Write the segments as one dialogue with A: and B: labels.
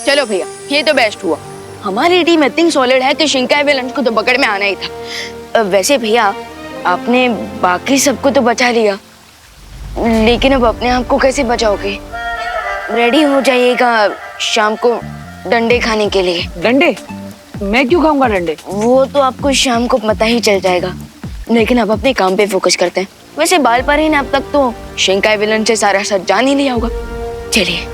A: चलो भैया, ये तो बेस्ट हुआ। हमारी टीम इतनी सॉलिड है कि शिंकाई विलन को तो पकड़ में आना ही था। वैसे भैया, आपने बाकी सबको तो बचा लिया, लेकिन अब अपने आप को कैसे बचाओगे? रेडी हो जाइएगा शाम को डंडे खाने के लिए।
B: डंडे? मैं क्यों खाऊंगा डंडे?
A: वो तो आपको शाम को पता ही चल जाएगा, लेकिन अब अपने काम पे फोकस करते हैं। वैसे बाल पर ही ने अब तक तो शिंकाई विलन से सारा सच जान ही लिया होगा। चलिए।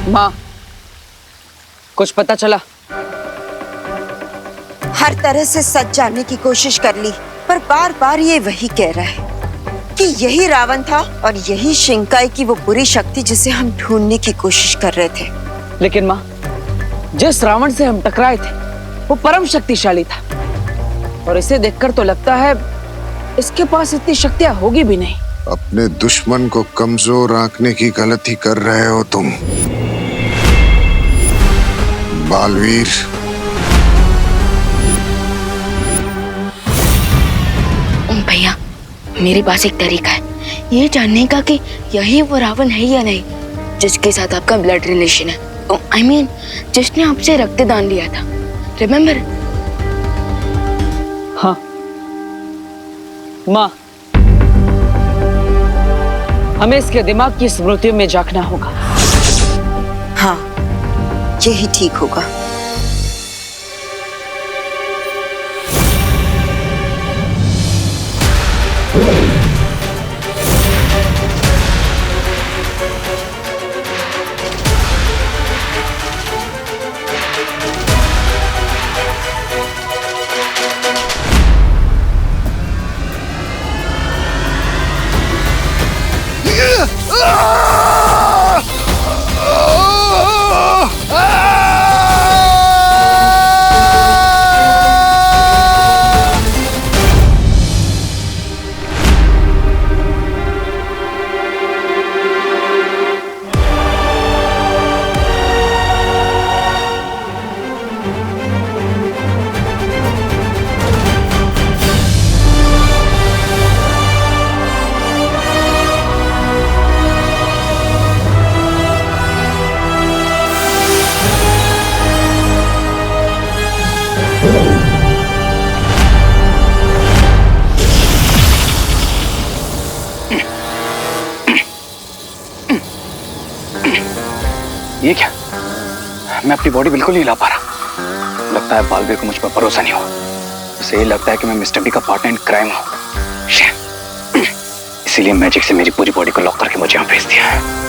B: माँ, कुछ पता चला?
C: हर तरह से सच जानने की कोशिश कर ली, पर बार बार ये वही कह रहा है कि यही रावण था और यही शिंकाई की वो बुरी शक्ति जिसे हम ढूंढने की कोशिश कर रहे थे।
B: लेकिन माँ, जिस रावण से हम टकराए थे वो परम शक्तिशाली था, और इसे देखकर तो लगता है इसके पास इतनी शक्तियां होगी भी नहीं।
D: अपने दुश्मन को कमजोर आंकने की गलती कर रहे हो तुम, बालवीर।
A: भैया, मेरे पास एक तरीका है ये जानने का कि यही वो रावण है या नहीं जिसके साथ आपका ब्लड रिलेशन है। I mean, जिसने आपसे रक्तदान लिया था, रिमेम्बर?
B: हाँ माँ, हमें इसके दिमाग की स्मृतियों में झांकना होगा।
C: हाँ, यही ठीक होगा।
E: ये क्या? मैं अपनी बॉडी बिल्कुल नहीं हिला पा रहा। लगता है बालवीर को मुझ पर भरोसा नहीं हुआ। उसे ये लगता है कि मैं मिस्टर बी का पार्टनर इन क्राइम हूँ। इसीलिए मैजिक से मेरी पूरी बॉडी को लॉक करके मुझे यहाँ भेज दिया है।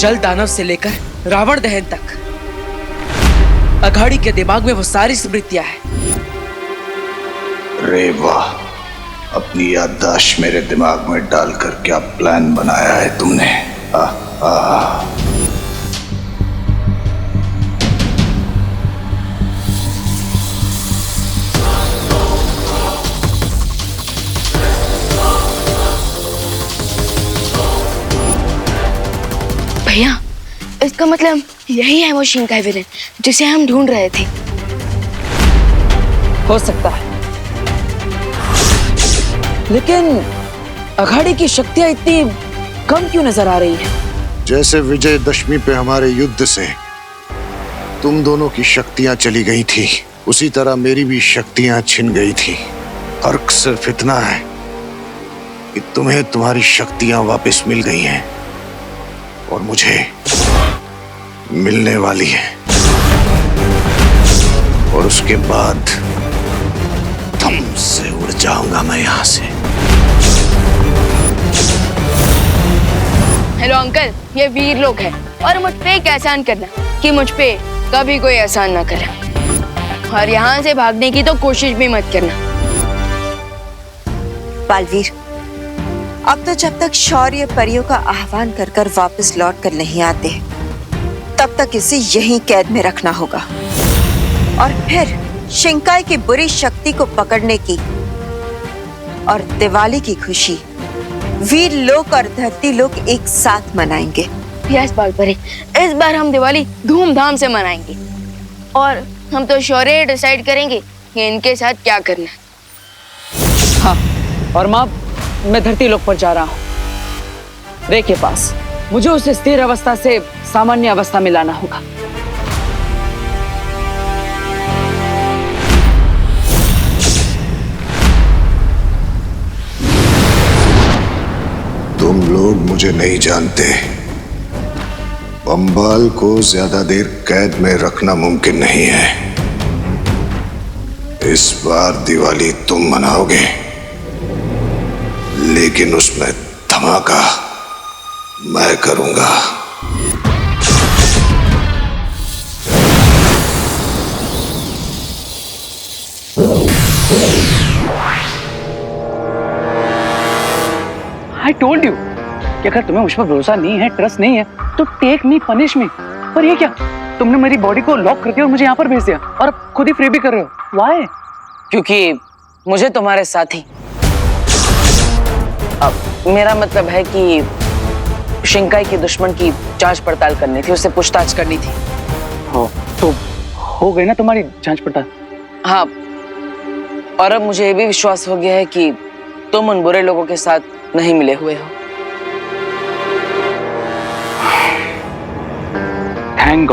B: जल दानव से लेकर रावण दहन तक अघाड़ी के दिमाग में वो सारी स्मृतियां हैं।
D: रे वाह, अपनी याददाश्त मेरे दिमाग में डालकर क्या प्लान बनाया है तुमने।
A: भैया, इसका मतलब यही है वो शिंकाई विलन जिसे हम ढूंढ रहे थे।
B: हो सकता है, लेकिन अघाड़ी की शक्तियां इतनी कम क्यों नजर आ रही है?
D: जैसे विजयदशमी पे हमारे युद्ध से तुम दोनों की शक्तियां चली गई थी, उसी तरह मेरी भी शक्तियां छिन गई थी। फर्क सिर्फ इतना है कि तुम्हें तुम्हारी शक्तियां वापस मिल गई हैं और मुझे मिलने वाली है, और उसके बाद दम से उड़ जाऊंगा मैं यहां से।
A: हेलो अंकल, ये वीर लोग हैं और मुझ पे एक एहसान करना कि मुझ पे कभी कोई एहसान ना करे। और यहाँ से भागने की तो कोशिश भी मत करना।
C: बालवीर, अब तो जब तक शौर्य परियों का आह्वान कर कर वापस लौट कर नहीं आते, तब तक इसे यहीं कैद में रखना होगा। और फिर शिंकाई की बुरी शक्ति को पकड़ने की और दिवाली की खुशी वीर लोक और धरती लोक एक साथ मनाएंगे।
A: यस बालपरी, इस बार हम दिवाली धूमधाम से मनाएंगे और हम तो शौर्य डिसाइड करेंगे कि इनके साथ क्या करना है।
B: हाँ, और माँ, मैं धरती लोक पर जा रहा हूँ, रे के पास। मुझे उसे स्थिर अवस्था से सामान्य अवस्था में लाना होगा।
D: तुम लोग मुझे नहीं जानते। पंबाल को ज्यादा देर कैद में रखना मुमकिन नहीं है। इस बार दिवाली तुम मनाओगे, लेकिन उसमें धमाका मैं करूंगा।
E: I told you कि अगर तुम्हें मुझ पर भरोसा नहीं है, ट्रस्ट नहीं है, तो टेक मी, पनिश मी। पर ये क्या, तुमने मेरी बॉडी को लॉक कर दिया और मुझे यहाँ पर भेज दिया और अब खुद ही फ्री भी कर रहे हो। Why?
B: क्योंकि मुझे तुम्हारे साथ ही, अब मेरा मतलब है कि शिंकाई की दुश्मन की जांच पड़ताल करनी थी, उससे पूछताछ करनी थी।
E: हो तो हो गई ना तुम्हारी जांच पड़ताल?
B: हाँ, और अब मुझे ये भी विश्वास हो गया है कि तुम उन बुरे लोगों के साथ नहीं मिले हुए हो।
E: थैंक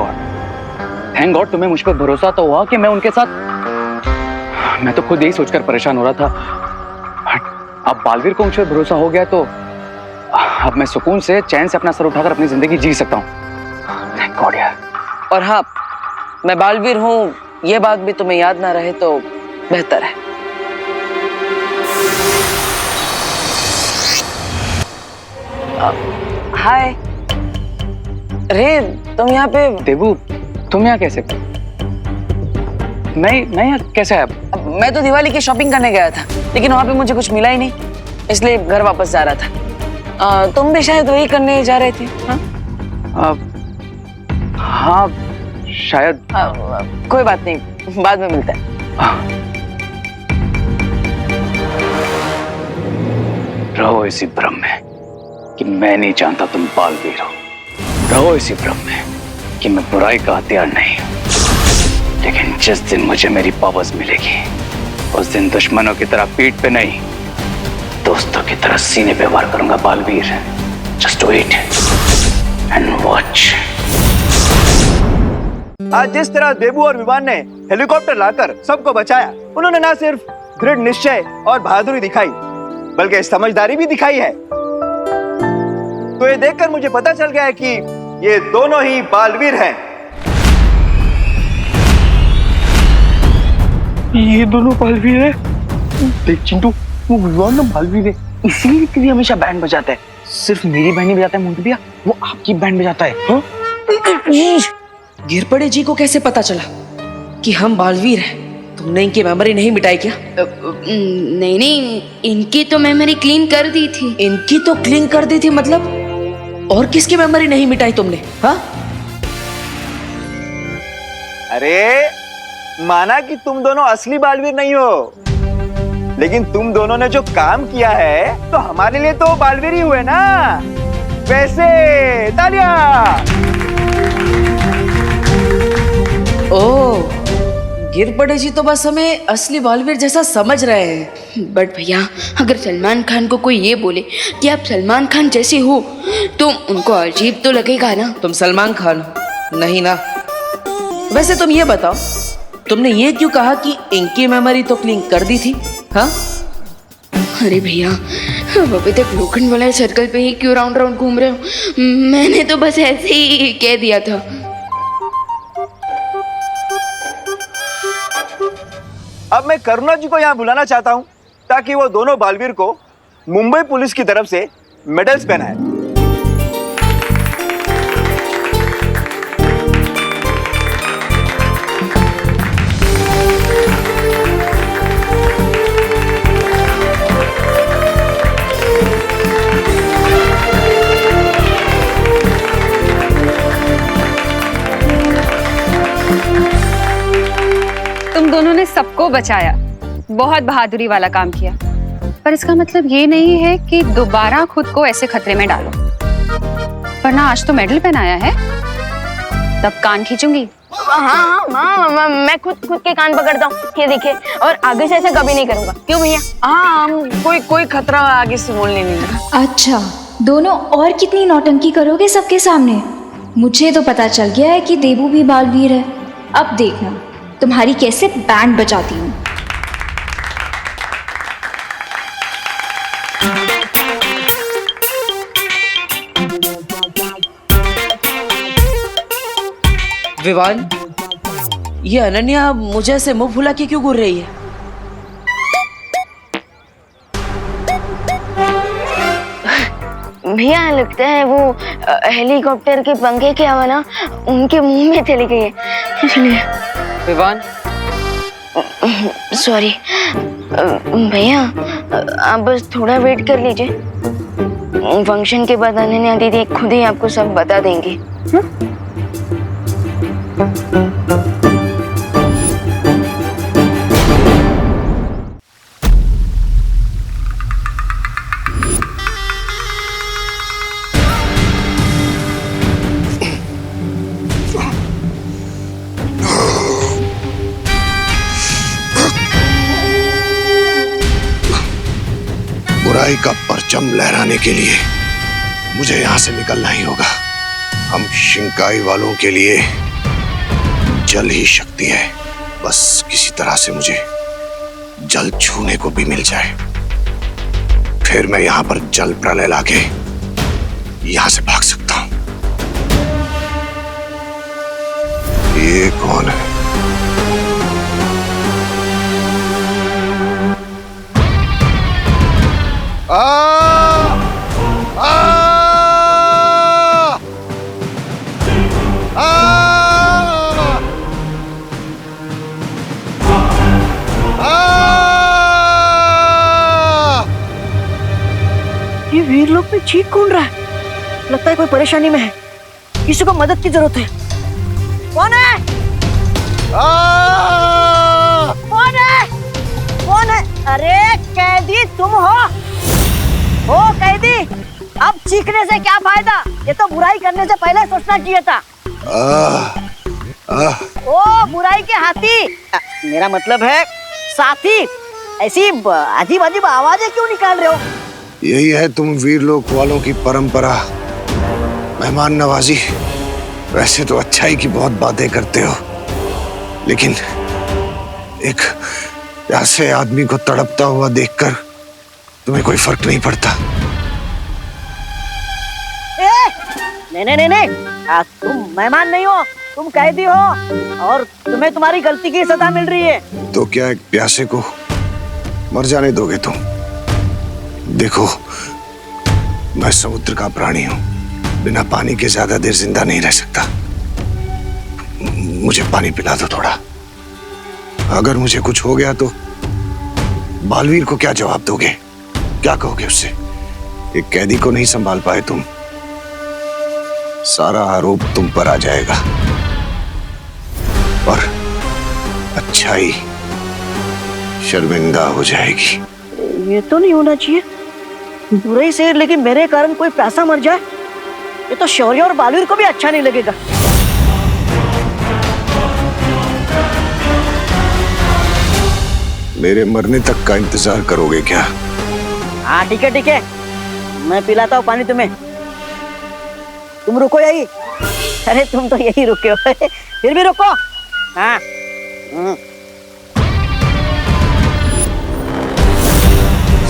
E: गॉड तुम्हें मुझ पर भरोसा तो हुआ कि मैं उनके साथ। मैं तो खुद यही सोचकर परेशान हो रहा था। अब बालवीर को मुझ पर भरोसा हो गया तो अब मैं सुकून से, चैन से अपना सर उठाकर अपनी जिंदगी जी सकता हूँ। थैंक गॉड यार।
B: और हाँ, मैं बालवीर हूँ, ये बात भी तुम्हें याद ना रहे तो बेहतर है। हाय रे, तुम यहाँ पे?
E: देबू, तुम यहाँ कैसे? मैं यहाँ कैसे आया?
B: मैं तो दिवाली की शॉपिंग करने गया था, लेकिन वहां पे मुझे कुछ मिला ही नहीं, इसलिए घर वापस जा रहा था। तुम भी शायद वही करने जा रहे थे?
E: हाँ शायद।
B: कोई बात नहीं, बाद में मिलते हैं।
E: रहो इसी भ्रम में कि मैं नहीं जानता तुम बालवीर हो। रहो इसी भ्रम में कि मैं बुराई का हथियार नहीं हूं। लेकिन जिस दिन मुझे मेरी पावर्स मिलेगी, उस दिन दुश्मनों की तरह पीठ पे नहीं, दोस्तों की तरह सीने पे वार करूंगा Baalveer. Just wait and watch.
F: आज जिस तरह देबू और विमान ने हेलीकॉप्टर लाकर सबको बचाया, उन्होंने ना सिर्फ दृढ़ निश्चय और बहादुरी दिखाई, बल्कि समझदारी भी दिखाई है। तो ये देखकर मुझे पता चल गया है कि ये दोनों ही बालवीर हैं।
E: ये दोनों बालवीर है? देख चिंटू, वो विमान ना बालवीर है, इसीलिए तेरी हमेशा बैंड बजाता है। सिर्फ मेरी बैंड नहीं बजाता है मोंटू, वो आपकी बैंड बजाता है। हाँ?
B: गिरपड़े जी को कैसे पता चला कि हम बालवीर हैं? तुमने इनकी मेमोरी नहीं मिटाई क्या?
A: नहीं, इनकी तो मेमोरी क्लीन कर दी थी।
B: इनकी तो क्लीन कर दी थी मतलब? और किसकी मेमोरी नहीं मिटाई तुमने? हाँ?
F: अरे माना कि तुम दोनों असली बालवीर नहीं हो, लेकिन तुम दोनों ने जो काम किया है तो हमारे लिए तो बालवीर ही हुए ना। वैसे तालियां।
B: ओह, गिरपड़े जी तो बस हमें असली बालवीर जैसा समझ रहे हैं।
A: बट भैया, अगर सलमान खान को कोई ये बोले कि आप सलमान खान जैसे हो, तो उनको अजीब तो लगेगा ना।
B: तुम सलमान खान हो? नहीं ना। वैसे तुम ये बताओ, तुमने ये क्यों कहा कि इनकी मेमोरी तो क्लीन कर दी थी? हाँ?
A: अरे भैया, अब अभी तक लोखंड वाला सर्कल पे ही क्यों राउंड राउंड घूम रहे हो? मैंने तो बस ऐसे ही कह दिया था।
F: अब मैं करुणा जी को यहाँ बुलाना चाहता हूँ ताकि वो दोनों बालवीर को मुंबई पुलिस की तरफ से मेडल्स पहनाए।
G: तुम दोनों ने सबको बचाया, बहुत बहादुरी वाला काम किया। पर इसका मतलब ये नहीं है कि दोबारा खुद को ऐसे खतरे में डालो, वरना आज तो मेडल पहनाया है, तब कान खींचूंगी।
A: हाँ माँ, मैं खुद के कान पकड़ता हूँ, ये देखिए, और आगे से ऐसा कभी नहीं करूँगा। क्यों भैया?
B: हाँ, हम कोई खतरा आगे से बोलने नहीं लगा।
H: अच्छा, दोनों और कितनी नौटंकी करोगे सबके सामने? मुझे तो पता चल गया है कि देबू भी बालवीर है। अब देखना तुम्हारी कैसे बैंड बजाती हूँ।
B: विवान, ये अनन्या मुझे ऐसे मुंह फुला के क्यों घूर रही है?
A: भैया लगता है वो हेलीकॉप्टर के पंखे की हवा ना उनके मुंह में चली गई है, इसलिए।
B: विवान,
A: सॉरी भैया, आप बस थोड़ा वेट कर लीजिए, फंक्शन के बाद अनन्या दीदी खुद ही आपको सब बता देंगी।
D: बुराई का परचम लहराने के लिए मुझे यहाँ से निकलना ही होगा। हम शिंकाई वालों के लिए जल ही शक्ति है। बस किसी तरह से मुझे जल छूने को भी मिल जाए, फिर मैं यहाँ पर जल प्रलय लाके यहाँ से भाग सकता हूँ। ये कौन है?
I: ये वीर लोग में चीख कौन रहा है? लगता है कोई परेशानी में है, किसी को मदद की जरूरत है। कौन है? कौन है? कौन है? अरे कैदी तुम हो कैदी? अब चीखने से क्या फायदा? ये तो बुराई करने से पहले सोचना चाहिए था। ओ बुराई के हाथी, मेरा मतलब है साथी, ऐसी अजीब अजीब आवाजें क्यों निकाल रहे हो?
D: यही है तुम वीरलोक वालों की परंपरा, मेहमान नवाजी। वैसे तो अच्छाई की बहुत बातें करते हो, लेकिन एक ऐसे आदमी को तड़पता हुआ देखकर तुम्हें कोई फर्क नहीं पड़ता।
I: नहीं, तुम मेहमान नहीं हो, तुम कैदी हो और तुम्हें तुम्हारी गलती की सजा मिल रही है।
D: तो क्या एक प्यासे को मर जाने दोगे तुम? देखो, मैं समुद्र का प्राणी हूं, बिना पानी के ज्यादा देर जिंदा नहीं रह सकता। मुझे पानी पिला दो थोड़ा। अगर मुझे कुछ हो गया तो बालवीर को क्या जवाब दोगे? क्या कहोगे उससे? एक कैदी को नहीं संभाल पाए तुम, सारा आरोप तुम पर आ जाएगा और अच्छाई शर्मिंदा हो जाएगी।
I: ये तो नहीं होना चाहिए, बुराई से लेकिन मेरे कारण कोई प्यासा मर जाए, ये तो शौर्य और बालवीर को भी अच्छा नहीं लगेगा।
D: मेरे मरने तक का इंतजार करोगे क्या?
I: हाँ ठीक है, मैं पिलाता हूँ पानी तुम्हें, तुम रुको यही। अरे तुम तो यही रुके हो, फिर भी रुको। हाँ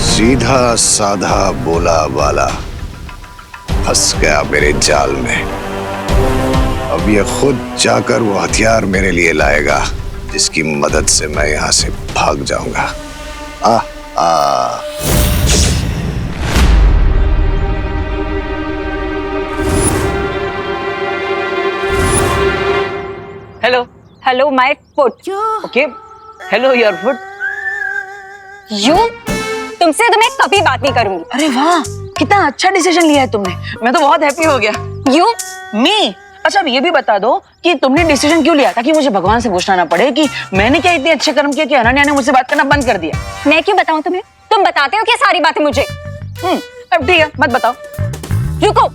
D: सीधा साधा बोला वाला फंस गया मेरे जाल में। अब ये खुद जाकर वो हथियार मेरे लिए लाएगा जिसकी मदद से मैं यहां से भाग जाऊंगा।
G: Hello my foot.
B: Okay, hello your foot.
G: तुमसे तो मैं कभी बात नहीं करूंगी।
B: अरे वाह, कितना अच्छा डिसीजन लिया है तुमने, मैं तो बहुत हैप्पी हो गया।
G: यू
B: मी अच्छा अब ये भी बता दो कि तुमने डिसीजन क्यों लिया, ताकि मुझे भगवान से पूछना ना पड़े कि मैंने क्या इतने अच्छे कर्म किए कि अनन्या ने मुझसे बात करना बंद कर दिया।
G: मैं क्यों बताऊं तुम्हें? तुम बताते हो क्या सारी बातें मुझे?
B: अब ठीक है, मत बताओ।
G: रुको,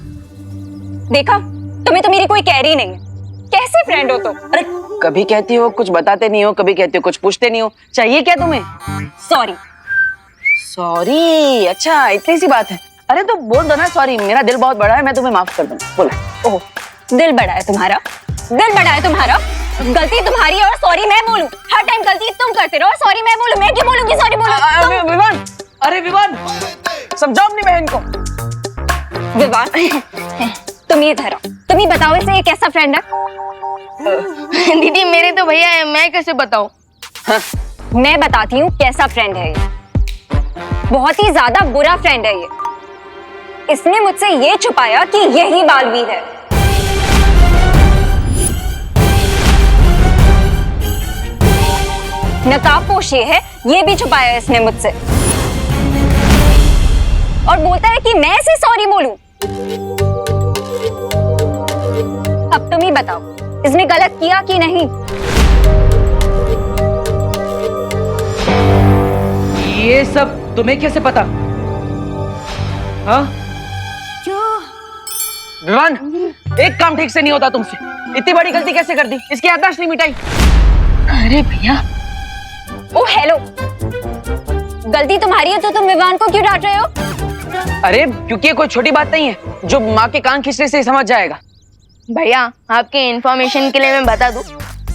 G: देखा तुम्हें तो मेरी कोई कैरी नहीं है। कैसे फ्रेंड हो तुम?
B: अरे कभी कहती हो कुछ बताते नहीं हो, कभी कहती हो कुछ पूछते नहीं हो, चाहिए क्या तुम्हें?
G: सॉरी।
B: सॉरी? अच्छा इतनी सी बात है। अरे तो बोल दो ना सॉरी, मेरा दिल बहुत बड़ा है, मैं तुम्हें माफ कर दूंगा। बोला।
G: ओह, दिल बड़ा है तुम्हारा? दिल बड़ा है तुम्हारा? गलती तुम्हारी है और सॉरी मैं बोलूं? हर टाइम गलती तुम करते रहो, सॉरी मैं बोलूं? मैं क्यों बोलूंगी सॉरी बोलो?
B: विवान, अरे विवान, समझाओ अपनी बहन को।
G: विवान, तुम ये धरो, तुम ही बताओ इसे ये कैसा फ्रेंड है?
A: दीदी मेरे तो भैया है, मैं कैसे बताऊं?
G: हाँ, मैं बताती हूँ कैसा फ्रेंड है ये। बहुत ही ज्यादा बुरा फ्रेंड है ये। इसने मुझसे ये छुपाया कि यही बालवीर है। नकाबपोश ये है, ये भी छुपाया इसने मुझसे। और बोलता है कि मैं इसे सॉरी बोलूं। अब तुम ही बताओ, इसने गलत किया कि नहीं?
B: ये सब तुम्हें कैसे पता? हाँ? विवान, एक काम ठीक से नहीं होता तुमसे। इतनी बड़ी गलती कैसे कर दी? इसकी याददाश्त नहीं मिटाई?
A: अरे भैया,
G: ओ हेलो, गलती तुम्हारी है तो तुम विवान को क्यों डांट रहे हो?
B: अरे क्योंकि ये कोई छोटी बात नहीं है जो माँ के कान खींचने से ही समझ जाएगा।
A: भैया आपके इन्फॉर्मेशन के लिए मैं बता दूं,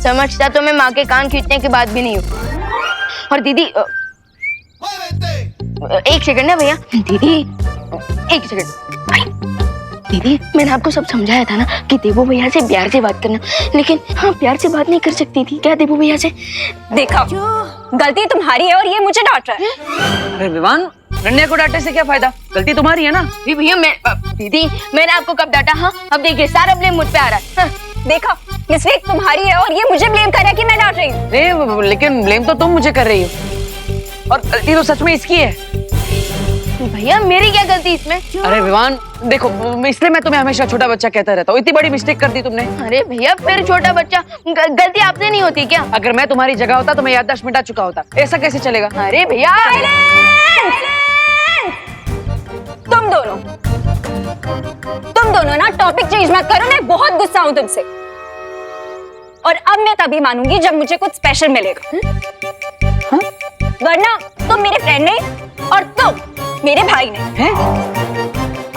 A: समझता तो मैं माँ के कान खींचने की बात भी नहीं हूँ। और दीदी एक सेकंड ना भैया, दीदी एक सेकंड। दीदी मैंने आपको सब समझाया था ना कि देवू भैया से प्यार से बात करना, लेकिन हाँ प्यार से बात नहीं कर सकती थी क्या देवू भैया से?
G: देखा, गलती तुम्हारी है और ये मुझे डांट रहा है।
B: अरे विवान, रन्या को डांटने से क्या फायदा? गलती तुम्हारी है ना।
A: भैया मैं दीदी मैंने आपको कब डांटा? हाँ अब देखिए सारा ब्लेम मुझ पे आ रहा है। हाँ।
G: देखा, मिस्टेक तुम्हारी है और ये मुझे ब्लेम कर रहा है कि मैं डांट रही हूँ।
B: नहीं, लेकिन ब्लेम तो तुम मुझे कर रही हो और गलती तो सच में इसकी है।
A: भैया मेरी क्या गलती इसमें?
B: अरे विवान देखो, इसलिए मैं तुम्हें हमेशा छोटा बच्चा कहता रहता हूँ। इतनी बड़ी मिस्टेक कर दी तुमने।
A: अरे भैया फिर छोटा बच्चा, गलती आपसे नहीं होती क्या?
B: अगर मैं तुम्हारी जगह होता तो मैं याददाश्त मिटा चुका होता। ऐसा कैसे चलेगा?
A: अरे भैया
G: तुम दोनों ना टॉपिक चेंज मत करो, मैं बहुत गुस्सा हूँ तुमसे। और अब मैं तभी मानूंगी जब मुझे कुछ स्पेशल मिलेगा। हाँ? वरना तुम मेरे फ्रेंड नहीं और तुम मेरे भाई नहीं हैं?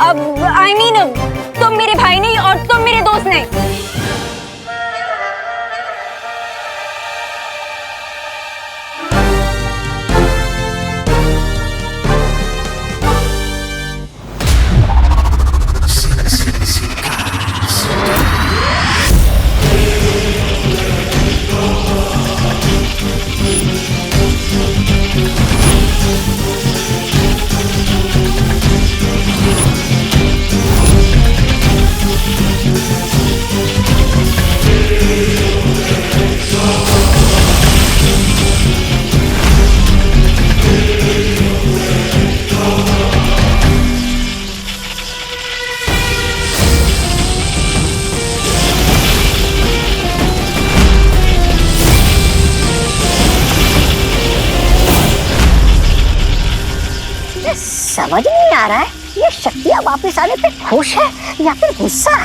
G: अब आई मीन तुम मेरे भाई नहीं और तुम मेरे दोस्त नहीं।
I: समझ नहीं आ रहा है, ये शक्तियाँ वापस आने पे खुश है या फिर गुस्सा?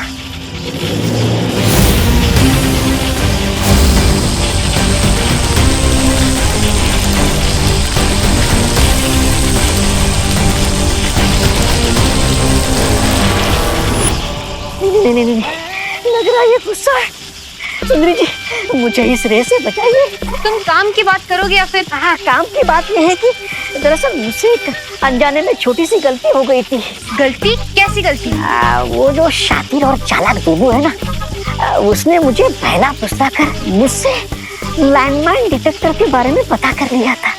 I: नहीं, लग रहा है ये गुस्सा है। सुंदरी जी, मुझे इस रेस से बचाइए।
G: तुम काम की बात करोगे या फिर?
I: हाँ, काम की बात यह है कि दरअसल मुझसे एक अनजाने में छोटी सी गलती हो गई थी।
G: गलती? कैसी गलती?
I: वो जो शातिर और चालाक देवू है ना, उसने मुझे पहला पुस्तक कर मुझसे लैंडमाइन डिटेक्टर के बारे में पता कर लिया था।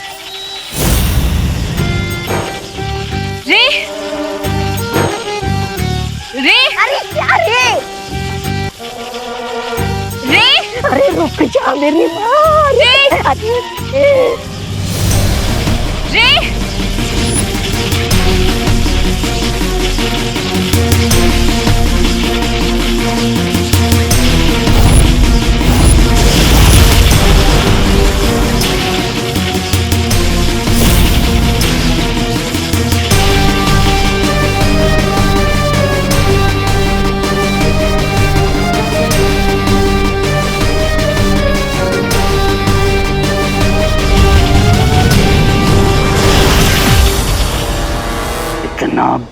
G: रे रे
I: अरे क्या रे?
G: रे
I: अरे रुक जा मेरी माँ।
G: रे रे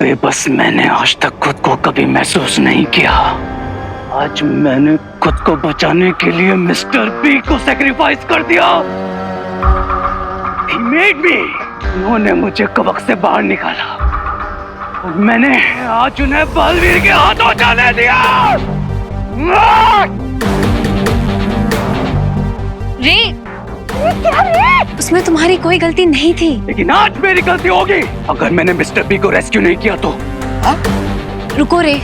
E: बेबस मैंने आज तक खुद को कभी महसूस नहीं किया। आज मैंने खुद को बचाने के लिए मिस्टर बी को सैक्रिफाइस कर दिया। He made me। उन्होंने मुझे कवक से बाहर निकाला और मैंने आज उन्हें बलवीर के हाथों जाने दिया।
G: रे, उसमें तुम्हारी कोई गलती नहीं थी।
E: लेकिन आज मेरी गलती होगी अगर मैंने मिस्टर बी को रेस्क्यू नहीं किया तो।
G: रुको रे,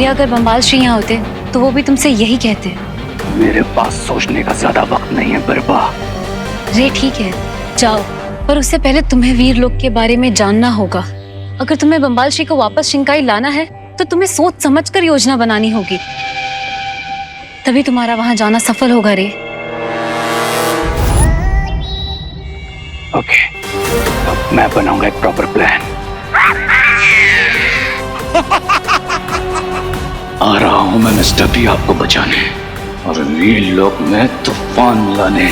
G: अगर बम्बाल श्री यहाँ होते तो वो भी तुमसे यही कहते।
E: मेरे पास सोचने का ज्यादा वक्त नहीं है बरबा।
G: रे ठीक है, जाओ, पर उससे पहले तुम्हें वीर लोक के बारे में जानना होगा। अगर तुम्हें बम्बाल श्री को वापस शिंकाई लाना है तो तुम्हें सोच समझकर योजना बनानी होगी, तभी तुम्हारा वहां जाना सफल होगा रे।
E: ओके, अब मैं बनाऊंगा एक प्रॉपर प्लान। आ रहा हूं मैं मिस्टर बी आपको बचाने और वीर लोक में तूफान लाने।